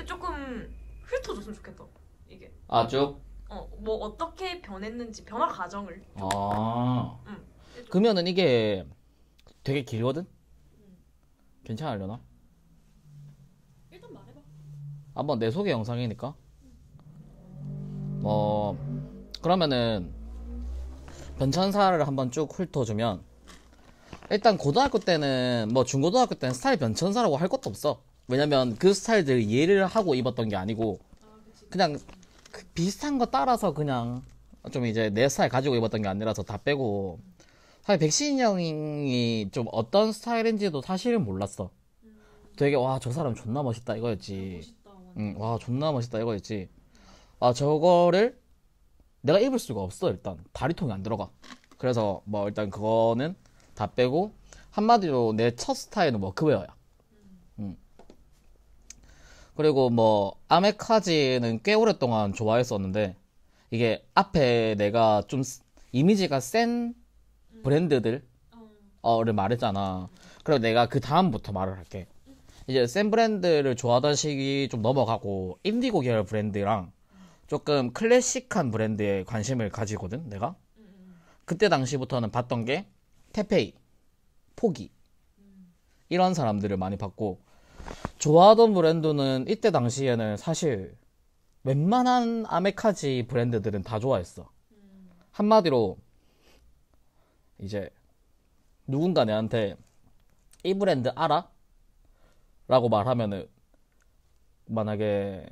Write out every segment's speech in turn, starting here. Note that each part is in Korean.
조금 훑어줬으면 좋겠다. 이게. 아, 쭉? 뭐 어떻게 변했는지 변화 과정을. 아. 응. 그러면은 이게 되게 길거든? 괜찮으려나? 일단 말해봐. 한번 내 소개 영상이니까. 그러면은 변천사를 한번 쭉 훑어주면, 일단 고등학교 때는 뭐 중고등학교 때는 스타일 변천사라고 할 것도 없어. 왜냐면 그 스타일들 이해를 하고 입었던 게 아니고 그냥 그 비슷한 거 따라서 그냥 좀 이제 내 스타일 가지고 입었던 게 아니라서 다 빼고, 사실 백신이 형이 좀 어떤 스타일인지도 사실은 몰랐어. 되게 와 저 사람 존나 멋있다 이거였지. 멋있다. 완전. 와 존나 멋있다 이거였지. 아 저거를 내가 입을 수가 없어. 일단 다리통이 안 들어가. 그래서 뭐 일단 그거는 다 빼고, 한마디로 내 첫 스타일은 워크웨어야. 그리고 뭐 아메카지는 꽤 오랫동안 좋아했었는데, 이게 앞에 내가 좀 이미지가 센 브랜드들을 말했잖아. 그리고 내가 그 다음부터 말을 할게. 이제 센 브랜드를 좋아하던 시기 좀 넘어가고 인디고 계열 브랜드랑 조금 클래식한 브랜드에 관심을 가지거든 내가. 그때 당시부터는 봤던 게 테페이, 포기 이런 사람들을 많이 봤고, 좋아하던 브랜드는 이때 당시에는 사실 웬만한 아메카지 브랜드들은 다 좋아했어. 한마디로 이제 누군가 내한테 이 브랜드 알아? 라고 말하면은, 만약에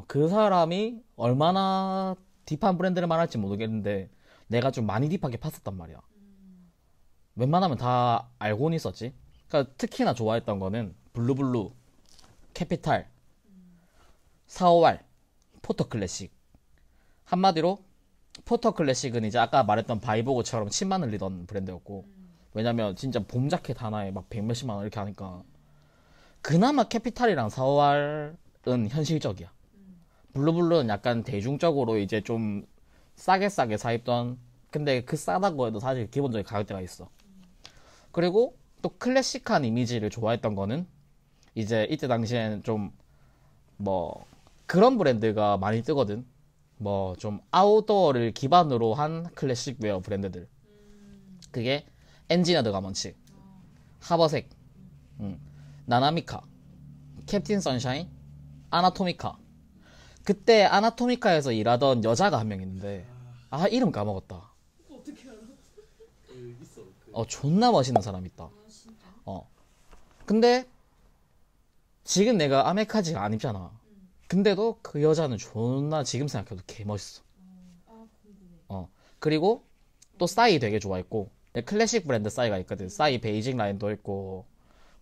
그 사람이 얼마나 딥한 브랜드를 말할지 모르겠는데 내가 좀 많이 딥하게 팠었단 말이야. 웬만하면 다 알고는 있었지. 그러니까 특히나 좋아했던 거는 블루블루, 캐피탈, 사오알, 포터클래식. 한마디로 포터클래식은 이제 아까 말했던 바이보그처럼 침만 흘리던 브랜드였고, 왜냐면 진짜 봄 자켓 하나에 막 백몇십만 원 이렇게 하니까. 그나마 캐피탈이랑 사오알은 현실적이야. 블루블루는 약간 대중적으로 이제 좀 싸게 사입던, 근데 그 싸다고 해도 사실 기본적인 가격대가 있어. 그리고 또 클래식한 이미지를 좋아했던 거는 이제 이때 당시엔 좀 뭐 그런 브랜드가 많이 뜨거든. 뭐 좀 아웃도어를 기반으로 한 클래식 웨어 브랜드들. 그게 엔지니어드 가먼츠, 하버색, 나나미카, 캡틴 선샤인, 아나토미카. 그때 아나토미카에서 일하던 여자가 한 명 있는데, 아 이름 까먹었다. 어떻게 알아? 있어. 존나 멋있는 사람 있다. 아 진짜? 근데 지금 내가 아메카지가 안 입잖아. 근데도 그 여자는 존나 지금 생각해도 개 멋있어. 아 궁금해. 그리고 또 싸이 되게 좋아했고, 클래식 브랜드 싸이가 있거든. 싸이 베이징 라인도 있고.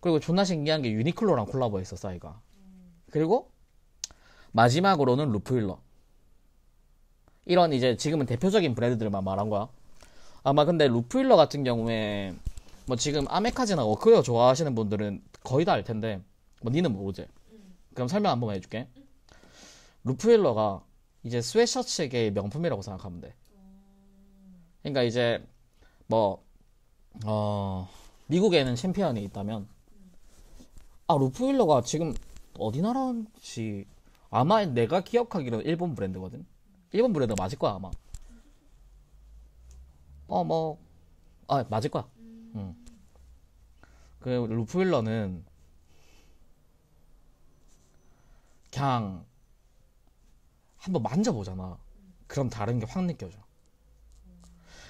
그리고 존나 신기한 게 유니클로랑 콜라보 했어 싸이가. 그리고 마지막으로는 루프윌러. 이런 이제 지금은 대표적인 브랜드들만 말한 거야. 아마 근데 루프윌러 같은 경우에 뭐 지금 아메카지나 워크웨어 좋아하시는 분들은 거의 다 알 텐데, 뭐 니는 모르지. 그럼 설명 한 번만 해줄게. 루프윌러가 이제 스웨셔츠계의 명품이라고 생각하면 돼. 그러니까 이제 뭐 미국에는 챔피언이 있다면, 루프윌러가 지금 어디 나라인지, 아마 내가 기억하기로는 일본 브랜드거든. 일본 브랜드가 맞을 거야 아마. 맞을 거야. 그 루프윌러는 그냥 한번 만져보잖아. 그럼 다른 게 확 느껴져.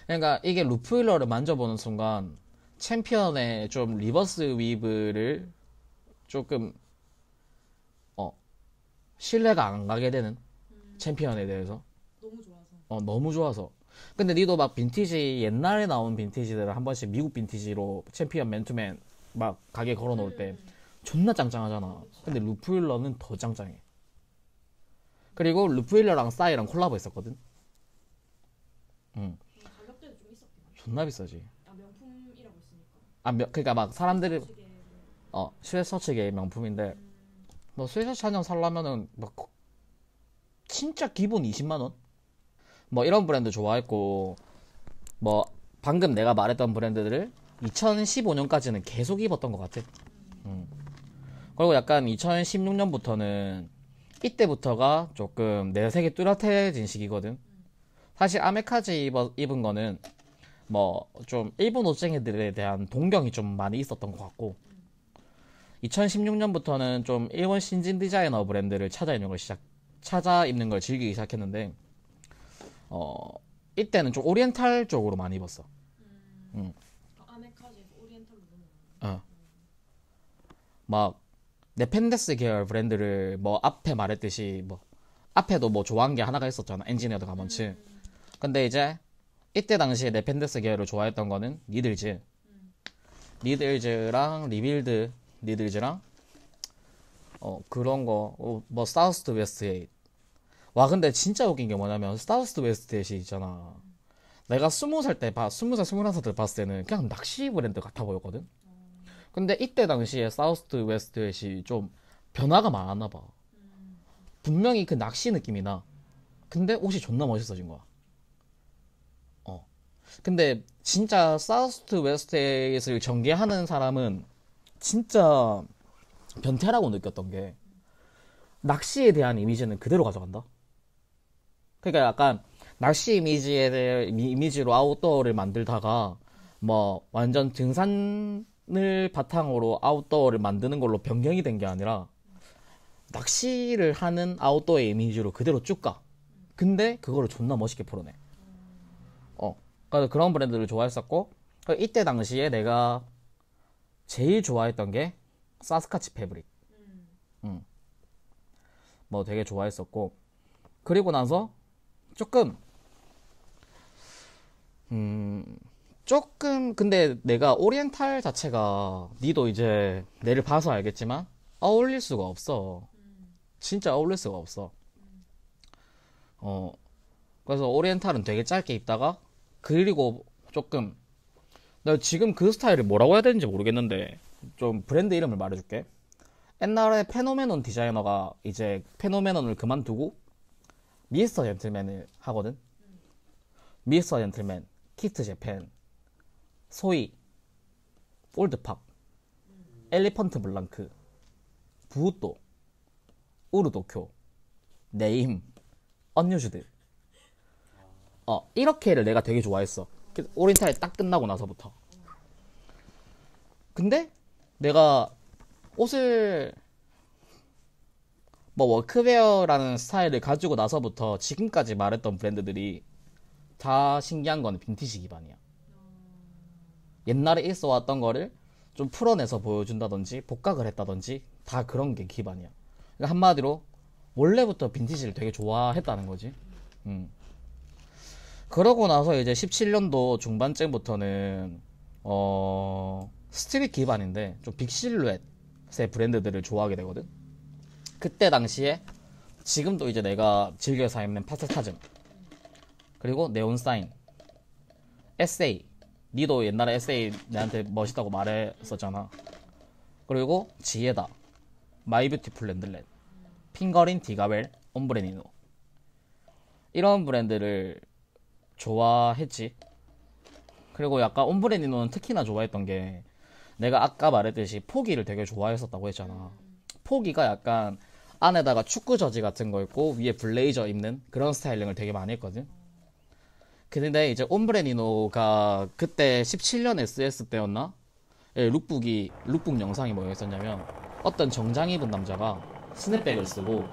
그러니까 이게 루프윌러를 만져보는 순간 챔피언의 좀 리버스 위브를 조금 신뢰가 안 가게 되는, 챔피언에 대해서. 너무 좋아서. 너무 좋아서. 근데 니도 막 빈티지, 옛날에 나온 빈티지들을 한 번씩 미국 빈티지로 챔피언 맨투맨 막 가게 걸어놓을 때 존나 짱짱하잖아. 근데 루프윌러는 더 짱짱해. 그리고 루프윌러랑 싸이랑 콜라보 했었거든. 가격대도 좀 있었긴 하네. 존나 비싸지. 아 명품이라고 했으니까. 그러니까 막 사람들이 시계 스웨셔츠계의 명품인데, 뭐 스웨셔츠 한 장 살려면은 막 진짜 기본 20만 원? 뭐 이런 브랜드 좋아했고, 뭐 방금 내가 말했던 브랜드들을 2015년까지는 계속 입었던 것 같아. 그리고 약간 2016년부터는 이때부터가 조금 내 색이 뚜렷해진 시기거든. 사실 아메카지 입은 거는 뭐 좀 일본 옷쟁이들에 대한 동경이 좀 많이 있었던 것 같고 2016년부터는 좀 일본 신진 디자이너 브랜드를 찾아 입는 걸 즐기기 시작했는데 이때는 좀 오리엔탈 쪽으로 많이 입었어. 아메카지에서 오리엔탈로 넘어가는. 어. 막 네펜데스 계열 브랜드를 뭐 앞에 말했듯이 뭐 앞에도 뭐 좋아한 게 하나가 있었잖아. 엔지니어드 가먼츠. 근데 이제 이때 당시에 네펜데스 계열을 좋아했던 거는 니들즈랑 리빌드 니들즈랑 그런 거 뭐 사우스 웨스트 에잇. 와 근데 진짜 웃긴 게 뭐냐면 사우스 웨스트 에잇이 있잖아. 내가 20살 때 21살 때 봤을 때는 그냥 낚시 브랜드 같아 보였거든. 근데 이때 당시에 사우스 웨스트 에잇이 좀 변화가 많았나 봐. 분명히 그 낚시 느낌이 나. 근데 옷이 존나 멋있어진 거야. 근데 진짜 사우스 웨스트 에잇을 전개하는 사람은 진짜 변태라고 느꼈던 게 낚시에 대한 이미지는 그대로 가져간다. 그러니까 약간 낚시 이미지로 아웃도어를 만들다가 뭐 완전 등산을 바탕으로 아웃도어를 만드는 걸로 변경이 된 게 아니라 낚시를 하는 아웃도어의 이미지로 그대로 쭉 가. 근데 그거를 존나 멋있게 풀어내. 그래서 그런 브랜드를 좋아했었고 이때 당시에 내가 제일 좋아했던 게 사스카치 패브릭. 뭐 되게 좋아했었고 그리고 나서 조금 근데 내가 오리엔탈 자체가 니도 이제 내를 봐서 알겠지만 어울릴 수가 없어. 진짜 어울릴 수가 없어. 그래서 오리엔탈은 되게 짧게 입다가 그리고 조금 나 지금 그 스타일을 뭐라고 해야 되는지 모르겠는데 좀 브랜드 이름을 말해줄게. 옛날에 페노메논 디자이너가 이제 페노메논을 그만두고 미스터 젠틀맨을 하거든. 미스터 젠틀맨, 키트 재팬, 소이, 올드팝, 엘리펀트 블랑크, 부우또, 우르도쿄, 네임, 언유즈드. 이렇게를 내가 되게 좋아했어. 오리엔탈이 딱 끝나고 나서부터. 근데 내가 옷을 뭐 워크웨어라는 스타일을 가지고 나서부터 지금까지 말했던 브랜드들이 다 신기한 건 빈티지 기반이야. 옛날에 있어 왔던 거를 좀 풀어내서 보여준다든지 복각을 했다든지 다 그런 게 기반이야. 그러니까 한마디로 원래부터 빈티지를 되게 좋아했다는 거지. 그러고 나서 이제 17년도 중반쯤부터는 스트릿 기반인데 좀 빅실루엣의 브랜드들을 좋아하게 되거든. 그때 당시에 지금도 이제 내가 즐겨서 입는 파스타즘, 그리고 네온사인, 에세이. 니도 옛날에 에세이 내한테 멋있다고 말했었잖아. 그리고 지에다, 마이뷰티풀 랜들렛, 핑거린 디가벨, 옴브레니노. 이런 브랜드를 좋아했지. 그리고 약간 옴브레니노는 특히나 좋아했던 게 내가 아까 말했듯이 포기를 되게 좋아했었다고 했잖아. 포기가 약간 안에다가 축구 저지 같은 거 입고 위에 블레이저 입는 그런 스타일링을 되게 많이 했거든. 근데 이제 옴브레니노가 그때 17년 SS 때였나? 룩북 영상이 뭐였었냐면 어떤 정장 입은 남자가 스냅백을 쓰고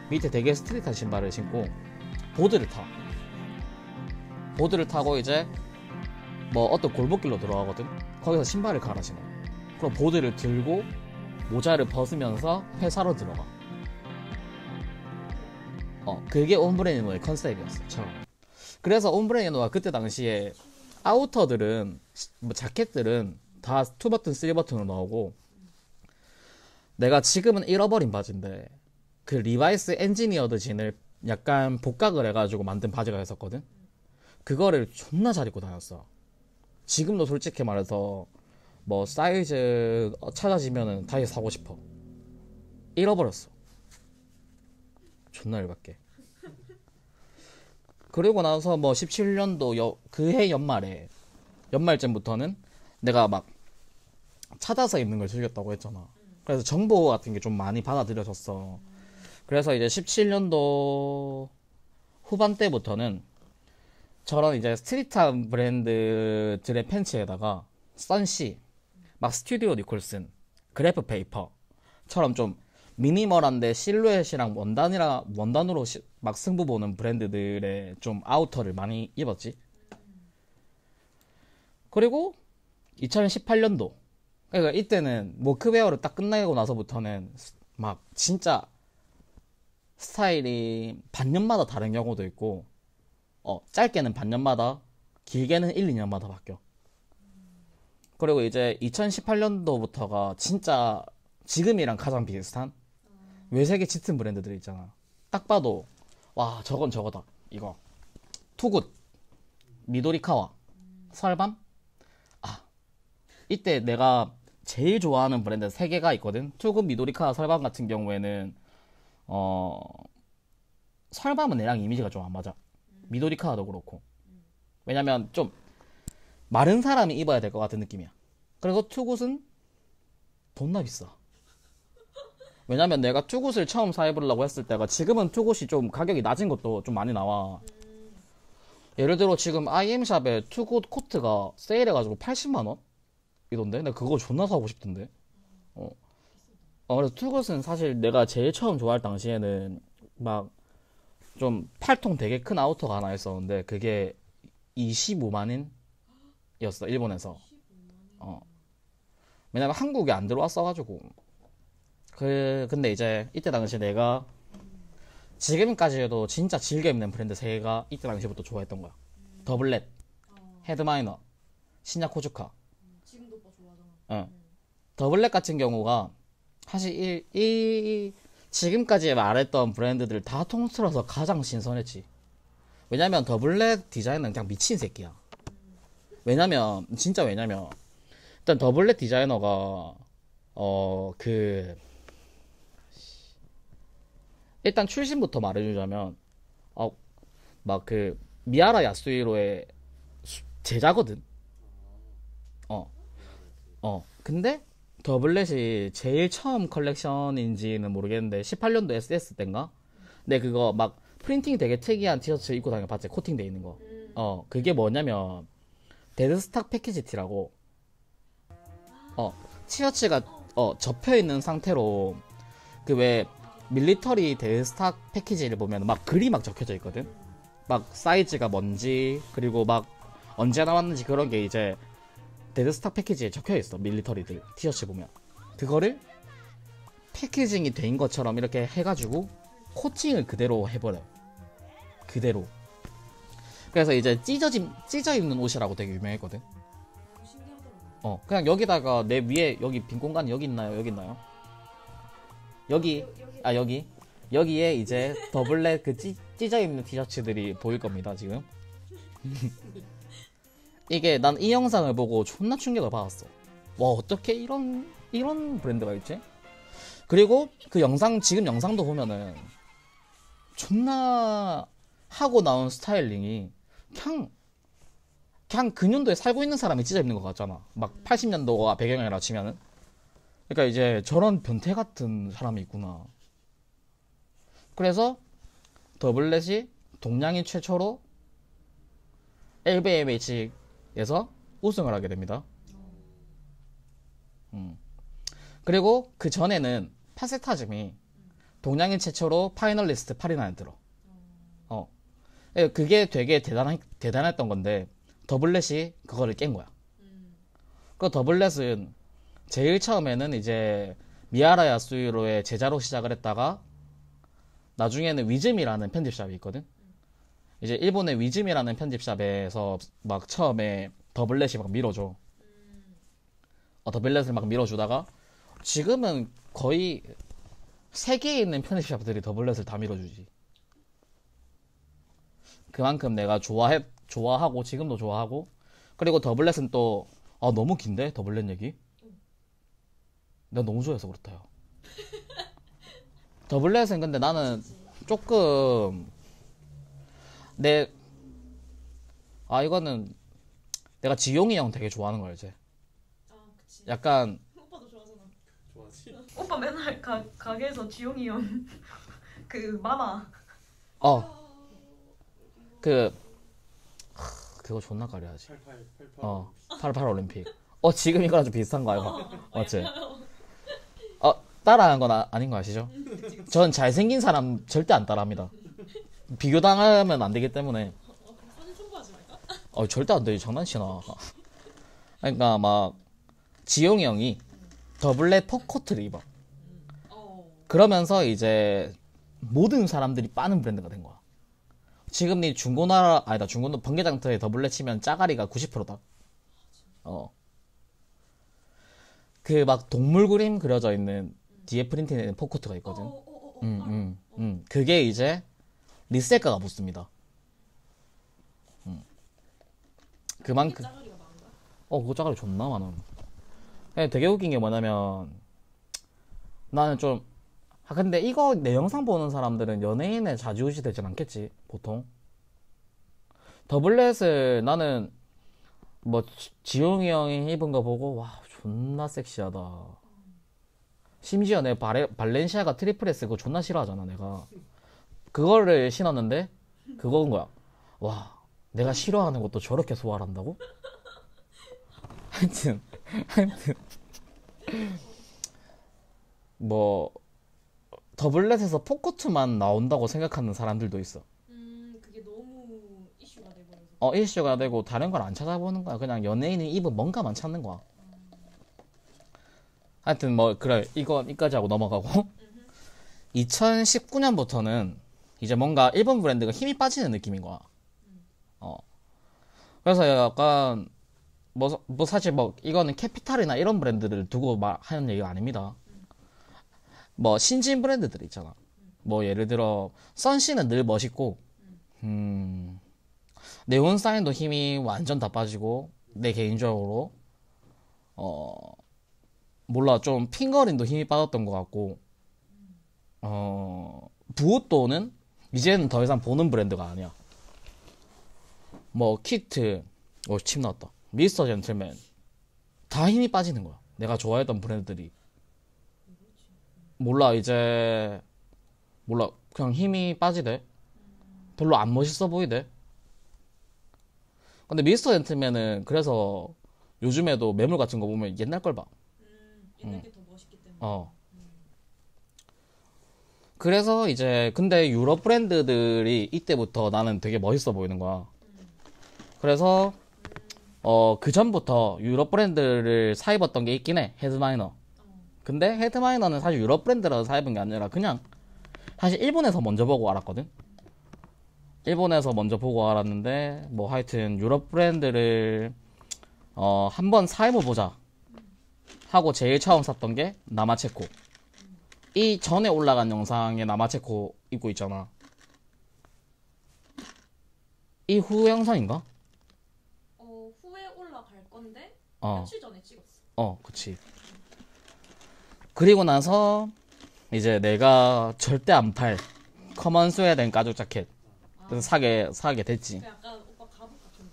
밑에 되게 스트릿한 신발을 신고 보드를 타고 이제 뭐 어떤 골목길로 들어가거든. 거기서 신발을 갈아 신어. 그럼 보드를 들고 모자를 벗으면서 회사로 들어가. 그게 옴브레니노의 컨셉이었어 처음. 그래서 옴브레니노가 그때 당시에 아우터들은 뭐 자켓들은 다 2버튼 3버튼으로 나오고, 내가 지금은 잃어버린 바지인데 그 리바이스 엔지니어드 진을 약간 복각을 해가지고 만든 바지가 있었거든. 그거를 존나 잘 입고 다녔어. 지금도 솔직히 말해서 뭐 사이즈 찾아지면은 다시 사고 싶어. 잃어버렸어. 존나 열받게. 그리고 나서 뭐 17년도 그해 연말쯤부터는 내가 막 찾아서 입는 걸 즐겼다고 했잖아. 그래서 정보 같은 게 좀 많이 받아들여졌어. 그래서 이제 17년도 후반 때부터는 저런 이제 스트릿한 브랜드들의 팬츠에다가 선시, 막 스튜디오 니콜슨, 그래프 페이퍼처럼 좀 미니멀한데 실루엣이랑 원단으로 막 승부 보는 브랜드들의 좀 아우터를 많이 입었지. 그리고 2018년도, 그러니까 이때는 워크웨어를 딱 끝나고 나서부터는 막 진짜 스타일이 반년마다 다른 경우도 있고, 짧게는 반년마다, 길게는 1, 2년마다 바뀌어. 그리고 이제 2018년도부터가 진짜 지금이랑 가장 비슷한 외색의 짙은 브랜드들 있잖아. 딱 봐도 와, 저건 저거다. 이거 투굿, 미도리카와, 설밤. 이때 내가 제일 좋아하는 브랜드 3개가 있거든. 투굿, 미도리카와, 설밤 같은 경우에는 설밤은 내랑 이미지가 좀 안 맞아. 미도리카와도 그렇고. 왜냐면 좀 마른 사람이 입어야 될 것 같은 느낌이야. 그리고 투굿은 존나 비싸. 왜냐면 내가 투굿을 처음 사입으려고 했을 때가, 지금은 투굿이 좀 가격이 낮은 것도 좀 많이 나와. 예를 들어 지금 IM샵에 투굿 코트가 세일해가지고 80만원? 이던데? 내가 그거 존나 사고 싶던데. 그래서 투굿은 사실 내가 제일 처음 좋아할 당시에는 막 좀 팔통 되게 큰 아우터가 하나 있었는데 그게 25만원이었어, 일본에서. 왜냐면 한국에 안 들어왔어가지고. 근데 이제 이때 당시 내가 지금까지도 진짜 즐겨 입는 브랜드 3개가 이때 당시부터 좋아했던 거야. 더블렛, 헤드마이너, 신약 호주카. 지금도 오빠 좋아하잖아. 더블렛 같은 경우가 사실 지금까지 말했던 브랜드들 다 통틀어서 가장 신선했지. 왜냐면 더블렛 디자이너는 그냥 미친 새끼야. 왜냐면 일단 더블렛 디자이너가 일단 출신부터 말해주자면 막 미야라 야스히로의 제자거든. 근데 더블렛이 제일 처음 컬렉션인지는 모르겠는데 18년도 SS 때인가? 근데 그거 막 프린팅이 되게 특이한 티셔츠 입고 다녀봤지. 코팅돼 있는 거. 그게 뭐냐면 데드스탁 패키지 티라고. 티셔츠가 접혀 있는 상태로 그 왜 밀리터리 데드스탁 패키지를 보면 막 글이 막 적혀져 있거든. 막 사이즈가 뭔지, 그리고 막 언제 나왔는지 그런 게 이제 데드스탁 패키지에 적혀있어. 밀리터리들 티셔츠 보면 그거를 패키징이 된 것처럼 이렇게 해가지고 코팅을 그대로 해버려. 그대로. 그래서 이제 찢어 입는 옷이라고 되게 유명했거든. 신기하더라고. 그냥 여기다가 내 위에 여기 빈 공간이 여기 있나요? 여기 있나요? 여기에 이제 더블렛 찢어 입는 티셔츠들이 보일 겁니다 지금. 이게 난 이 영상을 보고 존나 충격을 받았어. 와, 어떻게 이런 브랜드가 있지? 그리고 그 지금 영상도 보면은 존나 하고 나온 스타일링이 그냥 그 년도에 살고 있는 사람이 찢어 입는 것 같잖아. 막 80년도가 배경이라 치면은. 그러니까 이제 저런 변태 같은 사람이 있구나. 그래서 더블렛이 동양인 최초로 LVMH에서 우승을 하게 됩니다. 그리고 그 전에는 파세타즘이 동양인 최초로 파이널리스트 8인 안에 들어. 그게 되게 대단했던 건데 더블렛이 그거를 깬 거야. 그 더블렛은 제일 처음에는 이제 미야라 야스히로의 제자로 시작을 했다가 나중에는 위즘이라는 편집샵이 있거든. 이제 일본의 위즘이라는 편집샵에서 막 처음에 더블렛이 막 밀어줘. 더블렛을 막 밀어주다가 지금은 거의 세계에 있는 편집샵들이 더블렛을 다 밀어주지. 그만큼 내가 좋아하고 지금도 좋아하고. 그리고 더블렛은 또 너무 긴데 더블렛 얘기? 내가 너무 좋아해서 그렇다요. 더블렛은 근데 나는 조금 이거는 내가 지용이 형 되게 좋아하는 거 알지? 아, 그치. 약간 오빠도 좋아하잖아. 좋아하지? 맨날 가게에서 지용이 형 그 마마 그 그거 존나 가려야지. 88 올림픽. 지금 이거랑 좀 비슷한 거 알고? 맞지? 따라한 건 아닌 거 아시죠? 전 잘생긴 사람 절대 안 따라합니다. 비교당하면 안 되기 때문에. 사진 첨부하지 말까? 절대 안 돼. 장난치나. 그러니까 막 지용이 형이 더블렛 퍼코트를 입어. 그러면서 이제 모든 사람들이 빠는 브랜드가 된 거야. 지금 니 중고나라 아니다 중고나 번개장터에 더블렛 치면 짜가리가 90%다. 그 막 동물 그림 그려져 있는 뒤에 프린팅된 포코트가 있거든. 그게 이제 리셀가가 붙습니다. 그만큼 짜가리가 많은가? 그거 짜가리 존나 많아. 되게 웃긴 게 뭐냐면 나는 좀 근데 이거 내 영상 보는 사람들은 연예인에 좌지우지 되진 않겠지 보통. 더블렛을 나는 뭐 지용이 형이 입은 거 보고 와 존나 섹시하다. 심지어 내 발렌시아가 트리플 S 그거 존나 싫어하잖아 내가. 그거를 신었는데 그거인 거야. 와 내가 싫어하는 것도 저렇게 소화를 한다고? 하여튼 뭐 더블렛에서 포코트만 나온다고 생각하는 사람들도 있어. 그게 너무 이슈가 돼버려서. 이슈가 되고 다른 걸 안 찾아보는 거야. 그냥 연예인이 입은 뭔가만 찾는 거야. 하여튼 뭐 그래 이건 이까지 하고 넘어가고 2019년부터는 이제 뭔가 일본 브랜드가 힘이 빠지는 느낌인 거야. 그래서 약간 뭐 사실 뭐 이거는 캐피탈이나 이런 브랜드를 두고 하는 얘기가 아닙니다. 뭐 신진 브랜드들 있잖아. 뭐 예를 들어 선씨는 늘 멋있고 네온사인도 힘이 완전 다 빠지고 내 개인적으로 몰라 좀 핑거린도 힘이 빠졌던 것 같고 부오또는 이제는 더 이상 보는 브랜드가 아니야. 뭐 키트 침 나왔다. 미스터 젠틀맨 다 힘이 빠지는 거야. 내가 좋아했던 브랜드들이 몰라 그냥 힘이 빠지대. 별로 안 멋있어 보이대. 근데 미스터 젠틀맨은 그래서 요즘에도 매물 같은 거 보면 옛날 걸 봐. 옛날 게 더 멋있기 때문에. 그래서 이제 근데 유럽 브랜드들이 이때부터 나는 되게 멋있어 보이는 거야. 그래서 그 전부터 유럽 브랜드를 사입었던 게 있긴 해. 헤드마이너. 근데 헤드마이너는 사실 유럽 브랜드라서 사입은 게 아니라 그냥 사실 일본에서 먼저 보고 알았거든. 일본에서 먼저 보고 알았는데 뭐 하여튼 유럽 브랜드를 한번 사입어보자 하고 제일 처음 샀던 게 나마체코. 이 전에 올라간 영상에 나마체코 입고 있잖아. 이 후 영상인가? 후에 올라갈 건데 어. 며칠 전에 찍었어. 그치. 그리고 나서 이제 내가 절대 안 팔 커먼 스웨덴 가죽 자켓 그래서 사게 됐지. 그 약간 오빠 가죽 같은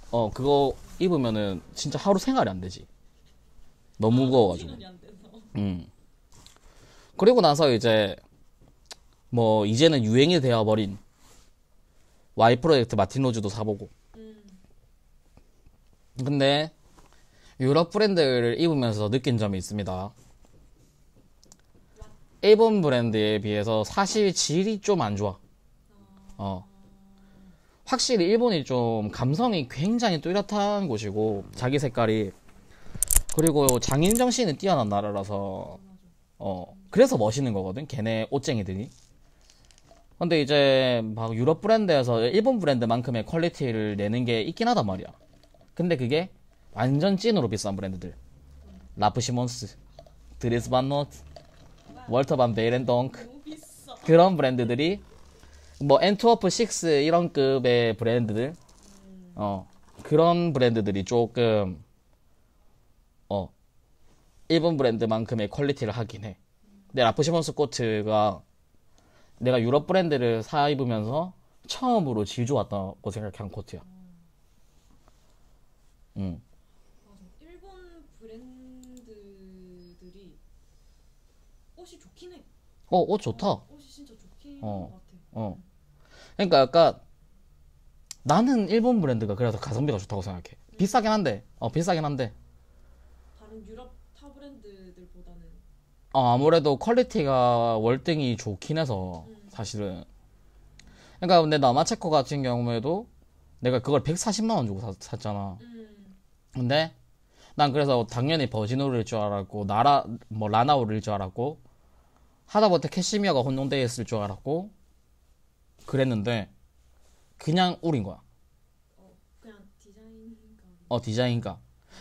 거. 그거 입으면은 진짜 하루 생활이 안 되지. 너무 무거워가지고. 시간이 안 돼서. 그리고 나서 이제 뭐 이제는 유행이 되어버린 Y 프로젝트 마틴 로즈도 사보고. 근데 유럽 브랜드를 입으면서 느낀 점이 있습니다. 일본 브랜드에 비해서 사실 질이 좀 안 좋아. 확실히 일본이 좀 감성이 굉장히 뚜렷한 곳이고 자기 색깔이 그리고 장인 정신이 뛰어난 나라라서 그래서 멋있는 거거든 걔네 옷쟁이들이. 근데 이제 막 유럽 브랜드에서 일본 브랜드만큼의 퀄리티를 내는 게 있긴 하단 말이야. 근데 그게 완전 찐으로 비싼 브랜드들 라프 시몬스, 드리스 반 노트, 월터 반 베이렌 덩크 너무 비싸. 그런 브랜드들이 뭐 엔트워프 6 이런 급의 브랜드들 그런 브랜드들이 조금 일본 브랜드만큼의 퀄리티를 하긴 해. 근데 라프 시몬스 코트가 내가 유럽 브랜드를 사 입으면서 처음으로 질 좋았다고 생각한 코트야. 맞아. 일본 브랜드들이 옷 좋다. 옷이 진짜 좋긴 어. 한것 같아. 어. 그러니까 약간 나는 일본 브랜드가 그래서 가성비가 좋다고 생각해. 비싸긴 한데, 비싸긴 한데, 다른 유럽 타 브랜드들보다는 아무래도 퀄리티가 월등히 좋긴 해서, 사실은. 그러니까 근데 나마체코 같은 경우에도 내가 그걸 140만 원 주고 샀잖아. 근데 난 그래서 당연히 버지노르일 줄 알았고, 라나오르일 줄 알았고, 하다못해 캐시미어가 혼용되어 있을 줄 알았고, 그랬는데, 그냥 울인 거야. 그냥 디자인가. 디자인가.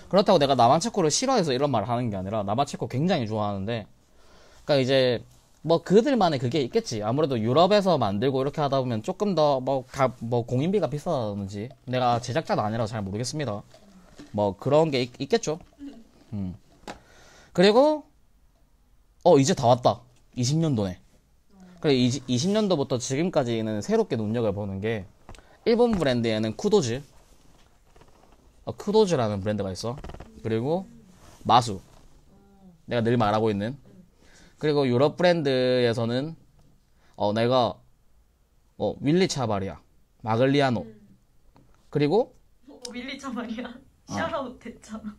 그렇다고 내가 나만체코를 싫어해서 이런 말을 하는 게 아니라 나만체코 굉장히 좋아하는데, 그러니까 이제 뭐 그들만의 그게 있겠지. 아무래도 유럽에서 만들고 이렇게 하다 보면 조금 더 뭐 공인비가 비싸다든지, 내가 제작자도 아니라서 잘 모르겠습니다. 뭐 그런 게 있겠죠. 그리고 이제 다 왔다. 20년도네. 그래 20년도부터 지금까지는 새롭게 눈여겨보는 게, 일본 브랜드에는 쿠도즈라는 브랜드가 있어. 그리고 마수, 내가 늘 말하고 있는. 그리고 유럽 브랜드에서는 내가 윌리 차바리아, 마글리아노, 그리고 밀리차 말이야. 샤라웃 됐잖아.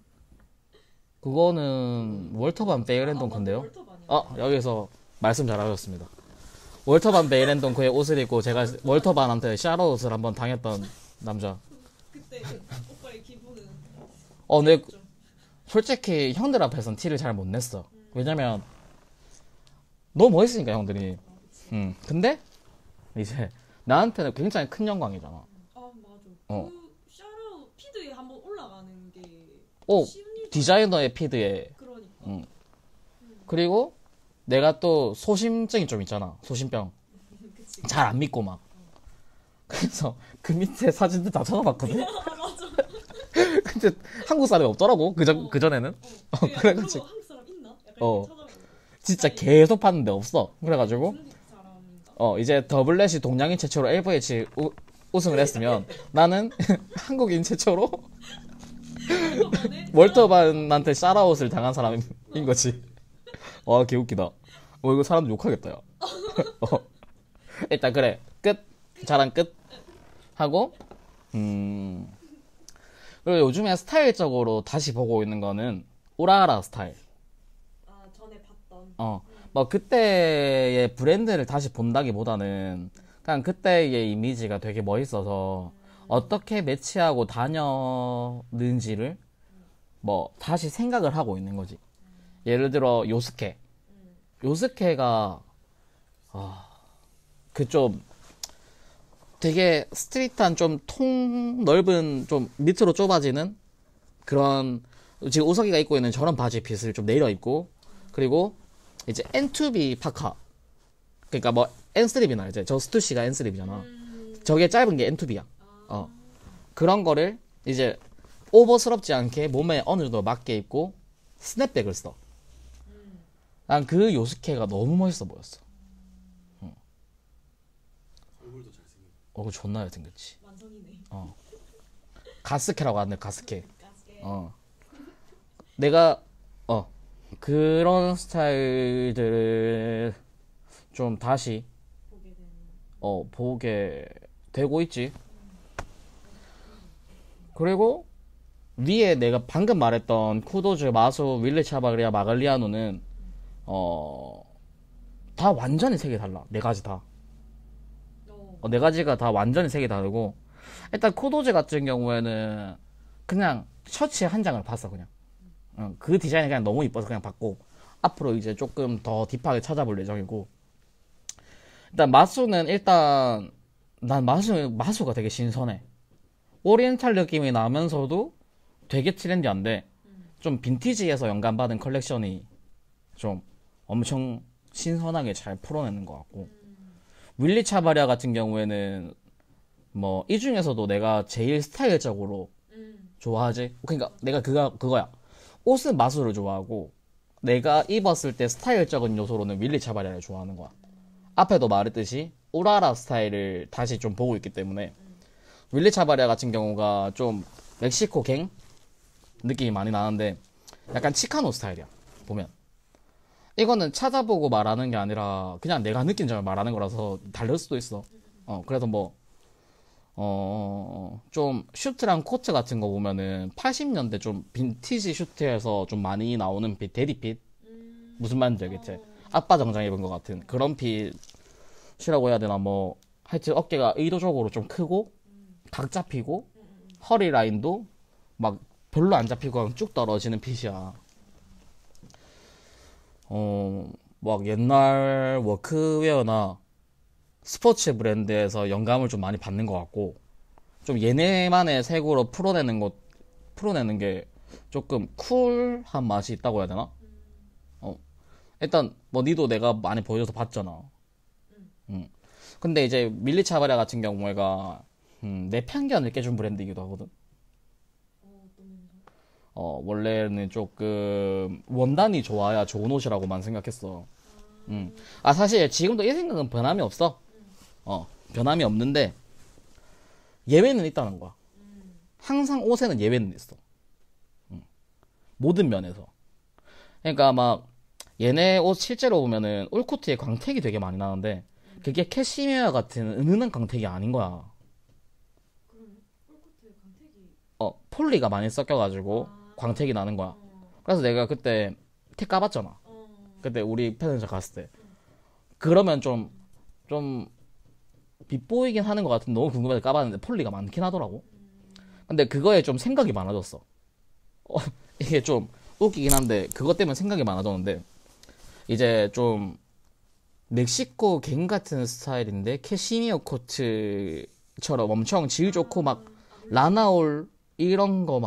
그거는 월터반 베이렌동 건데요. 월터반이야. 여기서 말씀 잘하셨습니다. 월터반 베이렌동 그의 옷을 입고 제가 월터반한테 샤라웃을 한번 당했던 남자. 그때 오빠의 기분은 근데 솔직히 형들 앞에선 티를 잘 못 냈어. 왜냐면 너무 멋있으니까 형들이. 근데 이제 나한테는 굉장히 큰 영광이잖아. 아 맞아. 어. 그 샤라웃 피드에 한번 올라가는 게 쉬운 일. 디자이너의 피드에. 그러니까. 그리고 내가 또 소심증이 좀 있잖아. 소심병. 그치. 잘 안 믿고 막. 그래서 그 밑에 사진들 다 찾아봤거든. 맞아. 근데 한국 사람이 없더라고. 그전에는. 그래가지고. 한국 사람 있나? 약간 어. 이렇게 찾아보고. 진짜 계속 봤는데 없어. 그래가지고 중국 사람인가? 이제 더블렛이 동양인 최초로 LVH 우승을 했으면 나는 한국인 최초로 월터반한테 샤라웃을 당한 사람인 거지. 개웃기다. 이거 사람들 욕하겠다, 야. 일단 그래. 끝. 자랑 끝. 하고, 그리고 요즘에 스타일적으로 다시 보고 있는 거는 우라라 스타일. 아 전에 봤던. 뭐 그때의 브랜드를 다시 본다기보다는 그냥 그때의 이미지가 되게 멋있어서 어떻게 매치하고 다녔는지를 뭐 다시 생각을 하고 있는 거지. 예를 들어 요스케가 그 좀 되게 스트릿한 좀 통 넓은 좀 밑으로 좁아지는 그런, 지금 우석이가 입고 있는 저런 바지 핏을 좀 내려 입고, 그리고 이제 N2B 파카, 그러니까 뭐 N3B나 이제 저 스투시가 N3B잖아. 저게 짧은 게 N2B야. 그런 거를 이제 오버스럽지 않게 몸에 어느 정도 맞게 입고 스냅백을 써. 난 그 요스케가 너무 멋있어 보였어. 얼굴도 잘생겼고. 얼굴 존나 잘생겼지. 완성이네. 가스케라고 하는데, 가스케. 가스게. 내가 그런 스타일들을 좀 다시 보게 되는. 보게 되고 있지. 그리고 위에 내가 방금 말했던 쿠도즈, 마수, 윌리 차바리아, 마갈리아노는 다 완전히 색이 달라. 네 가지 다. 네 가지가 다 완전히 색이 다르고, 일단 쿠도즈 같은 경우에는 그냥 셔츠 한 장을 봤어. 그냥 그 디자인이 그냥 너무 이뻐서 그냥 봤고, 앞으로 이제 조금 더 딥하게 찾아볼 예정이고, 일단 마수는 난 마수가 되게 신선해. 오리엔탈 느낌이 나면서도 되게 트렌디한데 좀 빈티지에서 영감받은 컬렉션이 좀 엄청 신선하게 잘 풀어내는 것 같고, 윌리 차바리아 같은 경우에는 뭐 이 중에서도 내가 제일 스타일적으로 좋아하지. 그러니까 내가 그거야. 옷은 마수를 좋아하고 내가 입었을 때 스타일적인 요소로는 윌리 차바리아를 좋아하는 거야. 앞에도 말했듯이 우라라 스타일을 다시 좀 보고 있기 때문에 윌리 차바리아 같은 경우가 좀 멕시코 갱 느낌이 많이 나는데 약간 치카노 스타일이야. 보면 이거는 찾아보고 말하는 게 아니라 그냥 내가 느낀 점을 말하는 거라서 다를 수도 있어. 그래서 뭐, 좀 슈트랑 코트 같은 거 보면은 80년대 좀 빈티지 슈트에서 좀 많이 나오는 핏, 데디핏? 무슨 말인지 알겠지? 아빠 정장 입은 것 같은 그런 핏이라고 해야 되나 뭐, 하여튼 어깨가 의도적으로 좀 크고, 각 잡히고, 허리 라인도 막 별로 안 잡히고 그냥 쭉 떨어지는 핏이야. 막 옛날 워크웨어나 스포츠 브랜드에서 영감을 좀 많이 받는 것 같고, 좀 얘네만의 색으로 풀어내는 게 조금 쿨한 맛이 있다고 해야 되나? 일단, 뭐, 니도 내가 많이 보여줘서 봤잖아. 근데 이제 밀리차바리아 같은 경우에가, 내 편견을 깨준 브랜드이기도 하거든. 원래는 조금 원단이 좋아야 좋은 옷이라고만 생각했어. 사실 지금도 이 생각은 변함이 없어. 변함이 없는데 예외는 있다는 거야. 항상 옷에는 예외는 있어. 모든 면에서. 그러니까 막 얘네 옷 실제로 보면은 올코트에 광택이 되게 많이 나는데 그게 캐시미어 같은 은은한 광택이 아닌 거야. 폴리가 많이 섞여가지고 광택이 나는 거야. 그래서 내가 그때 택 까봤잖아. 그때 우리 편의점 갔을 때. 그러면 좀 빗보이긴 하는 것 같은데 너무 궁금해서 까봤는데 폴리가 많긴 하더라고. 근데 그거에 좀 생각이 많아졌어. 이게 좀 웃기긴 한데 그것 때문에 생각이 많아졌는데 이제 좀 멕시코 갱 같은 스타일인데 캐시미어 코트처럼 엄청 질 좋고 막 라나올 이런 거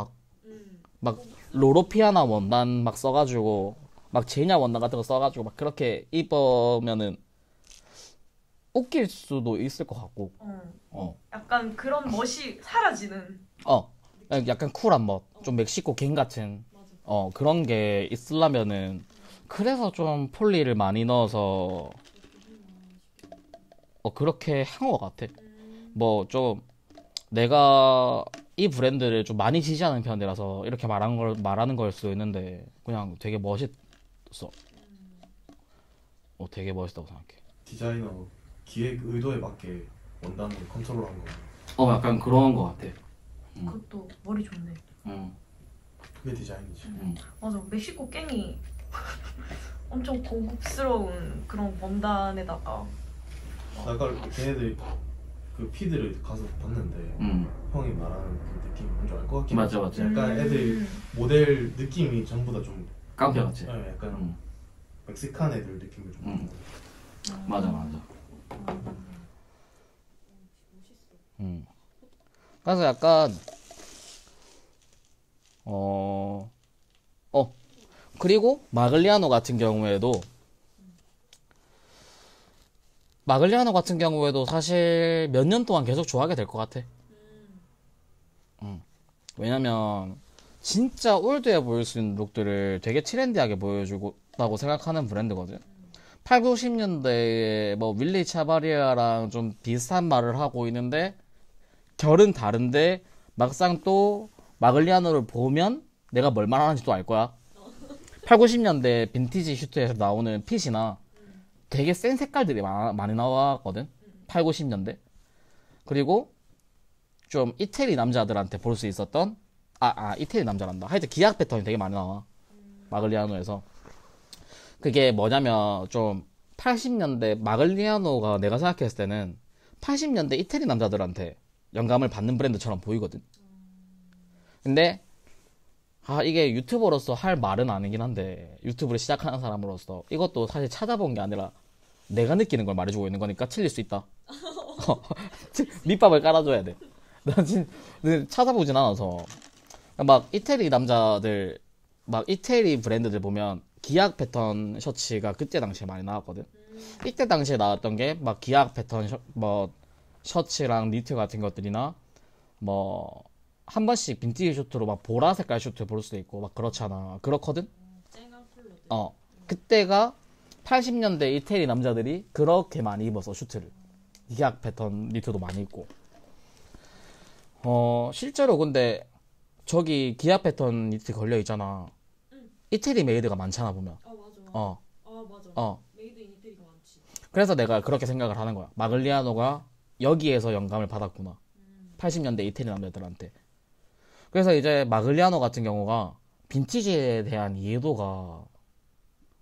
막 로로피아나 원단 막 써가지고 막 제냐 원단 같은 거 써가지고 막 그렇게 입으면은 웃길 수도 있을 것 같고 약간 그런 멋이 사라지는. 약간 쿨한 멋 좀 멕시코 갱 같은 그런 게 있으려면은 그래서 좀 폴리를 많이 넣어서 그렇게 한 것 같아. 뭐 좀 내가 이 브랜드를 좀 많이 지지하는 편이라서 이렇게 말하는 걸 수도 있는데 그냥 되게 멋있어. 되게 멋있다고 생각해. 디자이너 기획 의도에 맞게 원단을 컨트롤한 거. 약간 그런 거 같아. 그것도 머리 좋네. 그게 디자인이지. 맞아. 멕시코 깽이 엄청 고급스러운 그런 원단에다가 아까 걔네들 그 피드를 가서 봤는데 형이 말하는 그 느낌이 뭔지 알 것 같긴 해. 맞아. 약간 애들 모델 느낌이 전부 다 좀 깡패같이. 약간 멕시칸 애들 느낌이 좀 맞아. 그래서 약간 그리고 마글리아노 같은 경우에도 사실 몇 년 동안 계속 좋아하게 될 것 같아. 왜냐면 진짜 올드해 보일 수 있는 룩들을 되게 트렌디하게 보여주고,다고 생각하는 브랜드거든. 8, 90년대에 뭐 윌리 차바리아랑 좀 비슷한 말을 하고 있는데 결은 다른데 막상 또 마글리아노를 보면 내가 뭘 말하는지 또 알 거야. 8, 90년대 빈티지 슈트에서 나오는 핏이나 되게 센 색깔들이 많이 나왔거든. 8, 90년대. 그리고 좀 이태리 남자들한테 볼 수 있었던 이태리 남자란다. 하여튼 기악 패턴이 되게 많이 나와. 마글리아노에서. 그게 뭐냐면 좀 80년대 마글리아노가 내가 생각했을 때는 80년대 이태리 남자들한테 영감을 받는 브랜드처럼 보이거든. 근데 이게 유튜버로서 할 말은 아니긴 한데 유튜브를 시작하는 사람으로서 이것도 사실 찾아본 게 아니라 내가 느끼는 걸 말해주고 있는 거니까 틀릴 수 있다. 밑밥을 깔아줘야 돼. 난 진짜 찾아보진 않아서 막 이태리 남자들 막 이태리 브랜드들 보면 기악 패턴 셔츠가 그때 당시에 많이 나왔거든. 이때 당시에 나왔던 게 막 기악 패턴 셔츠랑 니트 같은 것들이나 뭐 한 번씩 빈티지 슈트로 막 보라 색깔 슈트 볼 수도 있고 막 그렇잖아. 그렇거든. 쨍한 컬러들. 그때가 80년대 이태리 남자들이 그렇게 많이 입어서 슈트를 기악 패턴 니트도 많이 입고 실제로 근데 저기 기악 패턴 니트 걸려 있잖아. 이태리 메이드가 많잖아 보면. 맞아. 어. 메이드 인 이태리가 많지. 그래서 내가 그렇게 생각을 하는 거야. 마글리아노가 여기에서 영감을 받았구나. 80년대 이태리 남자들한테. 그래서 이제 마글리아노 같은 경우가 빈티지에 대한 이해도가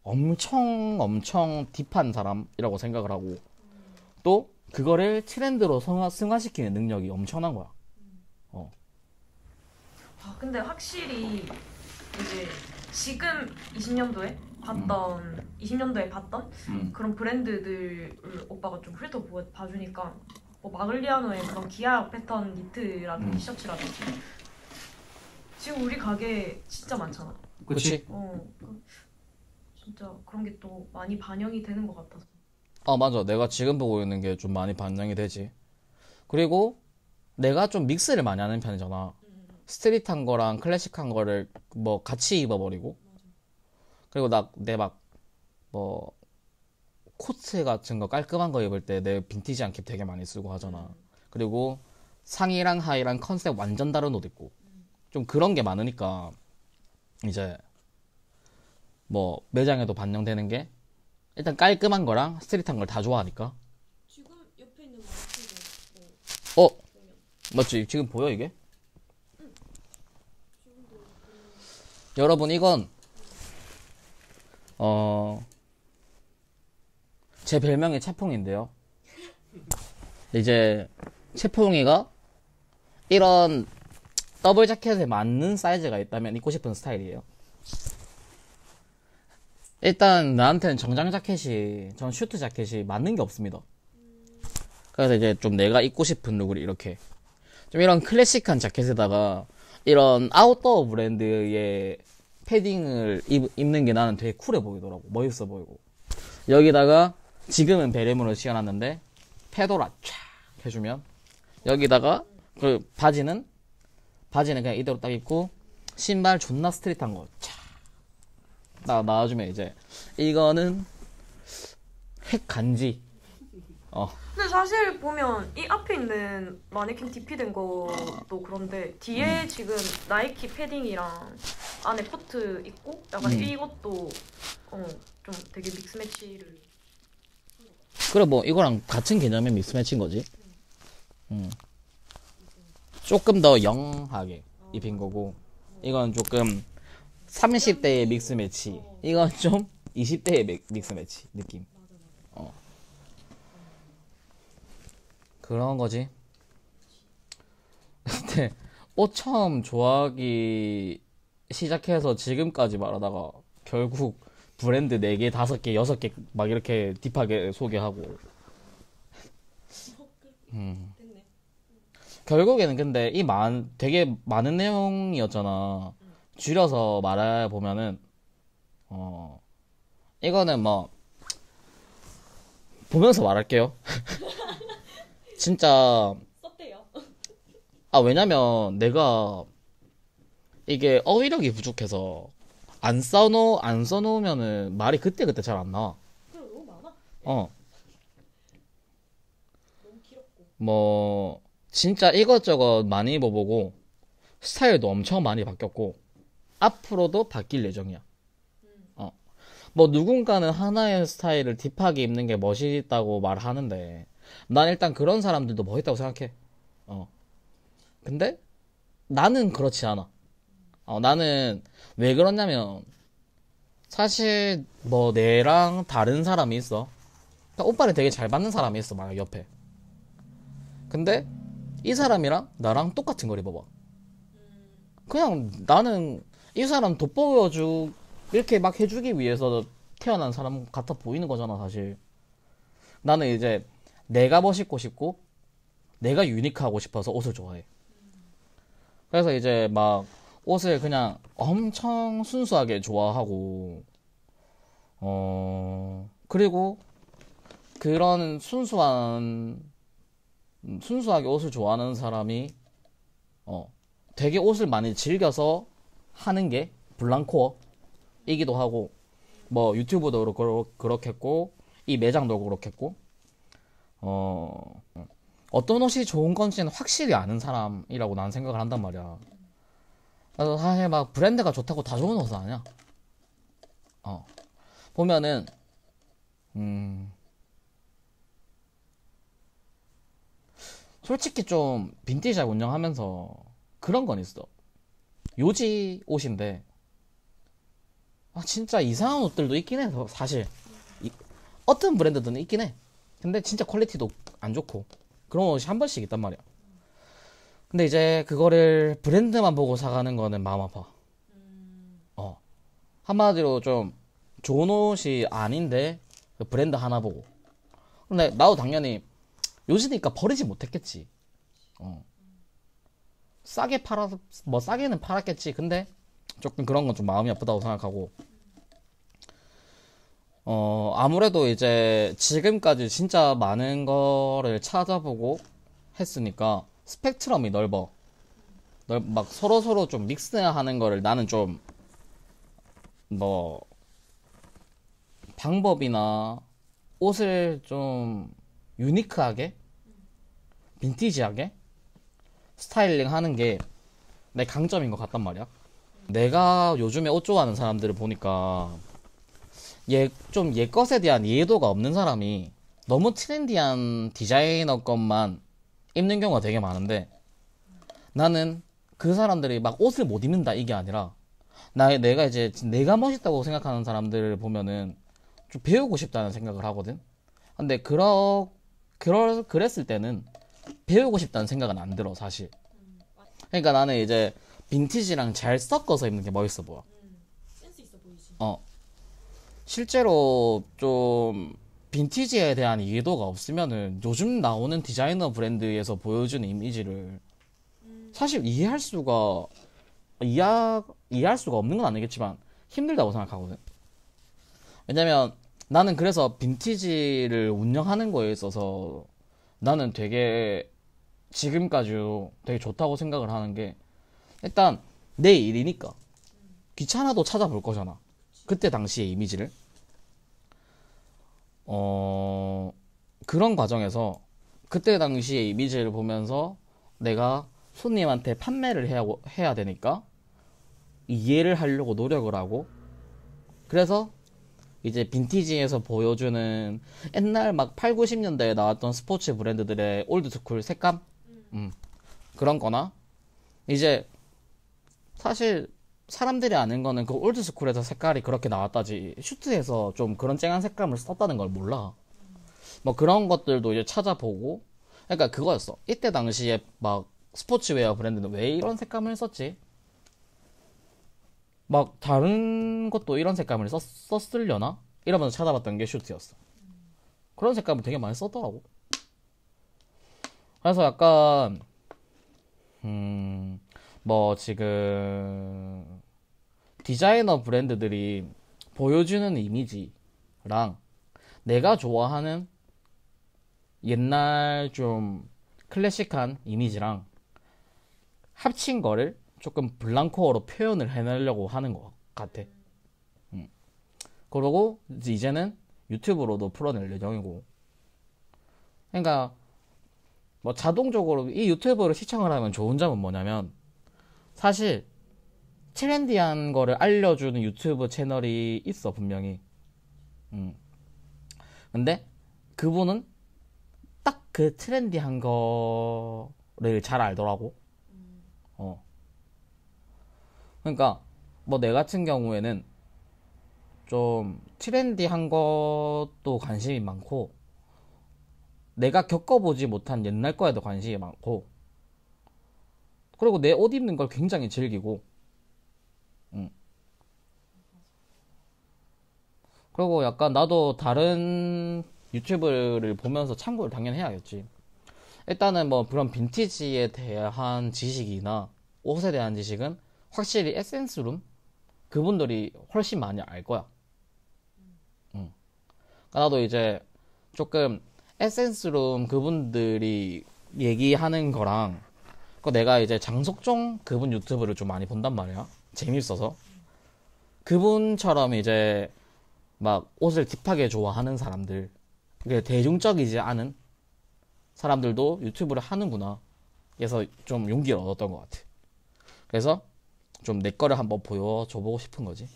엄청 딥한 사람이라고 생각을 하고 또 그거를 트렌드로 승화시키는 능력이 엄청난 거야. 근데 확실히 이제 지금 20년도에 봤던 그런 브랜드들을 오빠가 좀 봐주니까 뭐 마글리아노의 그런 기아 패턴 니트라든지 티셔츠라든지 지금 우리 가게에 진짜 많잖아. 그치? 진짜 그런 게 또 많이 반영이 되는 것 같아서. 맞아. 내가 지금 보고 있는 게 좀 많이 반영이 되지. 그리고 내가 좀 믹스를 많이 하는 편이잖아. 스트릿한 거랑 클래식한 거를 뭐 같이 입어버리고. 그리고 내 뭐 코트 같은 거 깔끔한 거 입을 때 내 빈티지한 캡 되게 많이 쓰고 하잖아. 그리고 상의랑 하의랑 컨셉 완전 다른 옷 입고. 좀 그런 게 많으니까 이제 뭐 매장에도 반영되는 게 일단 깔끔한 거랑 스트릿한 걸 다 좋아하니까. 지금 옆에 있는 마이크도 어? 맞지? 지금 보여 이게? 여러분 이건 제 별명이 채퐁인데요. 이제 채퐁이가 이런 더블 자켓에 맞는 사이즈가 있다면 입고 싶은 스타일이에요. 일단 나한테는 정장 자켓이 전 슈트 자켓이 맞는 게 없습니다. 그래서 이제 좀 내가 입고 싶은 룩을 이렇게 좀 이런 클래식한 자켓에다가 이런 아웃도어 브랜드의 패딩을 입는 게 나는 되게 쿨해 보이더라고. 멋있어 보이고. 여기다가 지금은 베레모를 씌워놨는데 페도라 촥 해주면 여기다가 그 바지는 그냥 이대로 딱 입고 신발 존나 스트릿한 거 촥 나와주면 이제 이거는 핵 간지. 근데 사실 보면 이 앞에 있는 마네킹 DP 된 것도 그런데 뒤에 지금 나이키 패딩이랑 안에 코트 있고 약간 이것도 좀 되게 믹스 매치를. 그래 뭐 이거랑 같은 개념의 믹스매치인 거지. 조금 더 영하게 입힌 거고 이건 조금 30대의 믹스매치, 이건 좀 20대의 믹스매치 느낌. 그런 거지. 근데 옷 처음 좋아하기 시작해서 지금까지 말하다가 결국 브랜드 4개, 5개, 6개 막 이렇게 딥하게 소개하고. 됐네. 결국에는 근데 되게 많은 내용이었잖아. 줄여서 말해보면은, 이거는 뭐, 보면서 말할게요. 진짜, 썼대요. 왜냐면 내가 이게 어휘력이 부족해서 안 써놓으면은 말이 그때그때 잘 안 나와. 그럼 너무 많아. 어. 너무 길었고. 뭐, 진짜 이것저것 많이 입어보고, 스타일도 엄청 많이 바뀌었고, 앞으로도 바뀔 예정이야. 뭐, 누군가는 하나의 스타일을 딥하게 입는 게 멋있다고 말하는데, 난 일단 그런 사람들도 멋있다고 생각해. 근데, 나는 그렇지 않아. 나는, 왜 그러냐면, 사실, 뭐, 내랑 다른 사람이 있어. 그러니까 오빠를 되게 잘 받는 사람이 있어, 만약 옆에. 근데 이 사람이랑 나랑 똑같은 걸 입어봐. 그냥 나는 이 사람 돋보여주 이렇게 막 해주기 위해서 태어난 사람 같아 보이는 거잖아, 사실. 나는 이제 내가 멋있고 싶고 내가 유니크하고 싶어서 옷을 좋아해. 그래서 이제 막 옷을 그냥 엄청 순수하게 좋아하고 그리고 그런 순수하게 옷을 좋아하는 사람이 되게 옷을 많이 즐겨서 하는 게 블랑코어이기도 하고, 뭐 유튜브도 그렇겠고 이 매장도 그렇겠고, 어떤 옷이 좋은 건지는 확실히 아는 사람이라고 나는 생각을 한단 말이야. 그래서 사실 막 브랜드가 좋다고 다 좋은 옷은 아니야. 보면은 솔직히 좀 빈티지샵 운영하면서 그런 건 있어. 요지 옷인데 진짜 이상한 옷들도 있긴 해. 사실 어떤 브랜드들은 있긴 해. 근데 진짜 퀄리티도 안 좋고 그런 옷이 한 번씩 있단 말이야. 근데 이제 그거를 브랜드만 보고 사가는 거는 마음 아파. 한마디로 좀 좋은 옷이 아닌데 그 브랜드 하나 보고. 근데 나도 당연히 요지니까 버리지 못했겠지. 싸게 뭐 싸게는 팔았겠지. 근데 조금 그런 건 좀 마음이 아프다고 생각하고. 아무래도 이제 지금까지 진짜 많은 거를 찾아보고 했으니까 스펙트럼이 넓어. 막 서로 좀 믹스하는 거를 나는 좀 뭐 방법이나 옷을 좀 유니크하게 빈티지하게 스타일링 하는 게 내 강점인 것 같단 말이야. 내가 요즘에 옷 좋아하는 사람들을 보니까 좀 옛것에 대한 이해도가 없는 사람이 너무 트렌디한 디자이너 것만 입는 경우가 되게 많은데, 나는 그 사람들이 막 옷을 못 입는다 이게 아니라 내가 멋있다고 생각하는 사람들을 보면은 좀 배우고 싶다는 생각을 하거든. 근데 그랬을 때는 배우고 싶다는 생각은 안 들어 사실. 그러니까 나는 이제 빈티지랑 잘 섞어서 입는 게 멋있어 보여. 센스 있어 보이지. 실제로 좀 빈티지에 대한 이해도가 없으면은 요즘 나오는 디자이너 브랜드에서 보여주는 이미지를 사실 이해할 수가 없는 건 아니겠지만 힘들다고 생각하거든. 왜냐면 나는 그래서 빈티지를 운영하는 거에 있어서 나는 되게 지금까지도 되게 좋다고 생각을 하는 게, 일단 내 일이니까 귀찮아도 찾아볼 거잖아. 그때 당시의 이미지를. 그런 과정에서 그때 당시의 이미지를 보면서 내가 손님한테 판매를 해야 되니까 이해를 하려고 노력을 하고, 그래서 이제 빈티지에서 보여주는 옛날 막 8, 90년대에 나왔던 스포츠 브랜드들의 올드스쿨 색감? 그런 거나, 이제 사실 사람들이 아는 거는 그 올드스쿨에서 색깔이 그렇게 나왔다지 슈트에서 좀 그런 쨍한 색감을 썼다는 걸 몰라. 뭐 그런 것들도 이제 찾아보고, 그러니까 그거였어. 이때 당시에 막 스포츠웨어 브랜드는 왜 이런 색감을 썼지? 막 다른 것도 이런 색감을 썼으려나? 이러면서 찾아봤던 게 슈트였어. 그런 색감을 되게 많이 썼더라고. 그래서 약간 뭐 지금 디자이너 브랜드들이 보여주는 이미지랑 내가 좋아하는 옛날 좀 클래식한 이미지랑 합친 거를 조금 블랑코어로 표현을 해내려고 하는 것 같아. 그러고 이제는 유튜브로도 풀어낼 예정이고. 그러니까 뭐 자동적으로 이 유튜브를 시청을 하면 좋은 점은 뭐냐면, 사실 트렌디한 거를 알려주는 유튜브 채널이 있어 분명히. 근데 그분은 딱 그 트렌디한 거를 잘 알더라고. 그러니까 뭐 내 같은 경우에는 좀 트렌디한 것도 관심이 많고, 내가 겪어보지 못한 옛날 거에도 관심이 많고, 그리고 내 옷 입는 걸 굉장히 즐기고, 그리고 약간 나도 다른 유튜브를 보면서 참고를 당연히 해야겠지. 일단은 뭐 그런 빈티지에 대한 지식이나 옷에 대한 지식은 확실히 에센스룸 그분들이 훨씬 많이 알 거야. 그러니까 나도 이제 조금 에센스룸 그분들이 얘기하는 거랑, 내가 이제 장석종 그분 유튜브를 좀 많이 본단 말이야. 재밌어서. 그분처럼 이제 막 옷을 딥하게 좋아하는 사람들, 대중적이지 않은 사람들도 유튜브를 하는구나. 그래서 좀 용기를 얻었던 것 같아. 그래서 좀 내 거를 한번 보여줘보고 싶은 거지.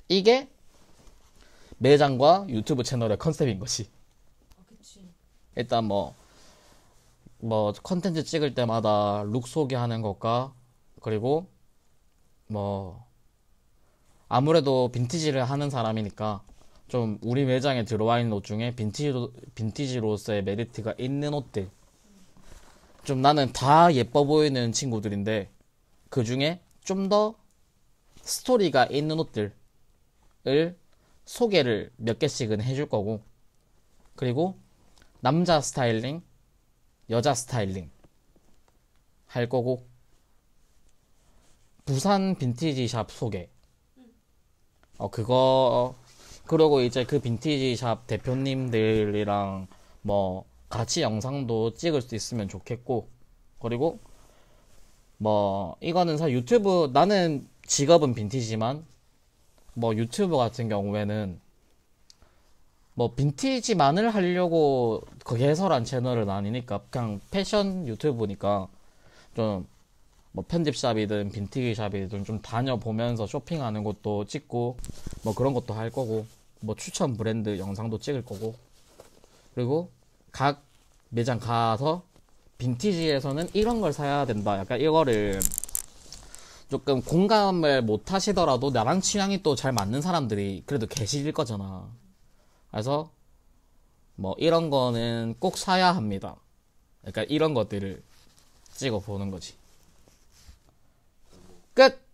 이게 매장과 유튜브 채널의 컨셉인 것이. 그치. 일단 뭐 컨텐츠 찍을 때마다 룩 소개하는 것과 그리고 뭐 아무래도 빈티지를 하는 사람이니까 좀 우리 매장에 들어와 있는 옷 중에 빈티지로서의 메리트가 있는 옷들, 좀 나는 다 예뻐 보이는 친구들인데 그 중에 좀 더 스토리가 있는 옷들을 소개를 몇 개씩은 해줄 거고, 그리고 남자 스타일링, 여자 스타일링 할 거고, 부산 빈티지 샵 소개. 그러고 이제 그 빈티지 샵 대표님들이랑 뭐 같이 영상도 찍을 수 있으면 좋겠고, 그리고 뭐 이거는 사실 유튜브, 나는 직업은 빈티지만 뭐 유튜브 같은 경우에는 뭐 빈티지만을 하려고 그 개설한 채널은 아니니까 그냥 패션 유튜브니까 좀 뭐 편집샵이든 빈티지 샵이든 좀 다녀보면서 쇼핑하는 것도 찍고 뭐 그런 것도 할 거고, 뭐 추천 브랜드 영상도 찍을 거고, 그리고 각 매장 가서 빈티지에서는 이런 걸 사야 된다, 약간 이거를 조금 공감을 못 하시더라도 나랑 취향이 또 잘 맞는 사람들이 그래도 계실 거잖아. 그래서 뭐 이런 거는 꼭 사야 합니다. 그러니까 이런 것들을 찍어 보는 거지. 끝!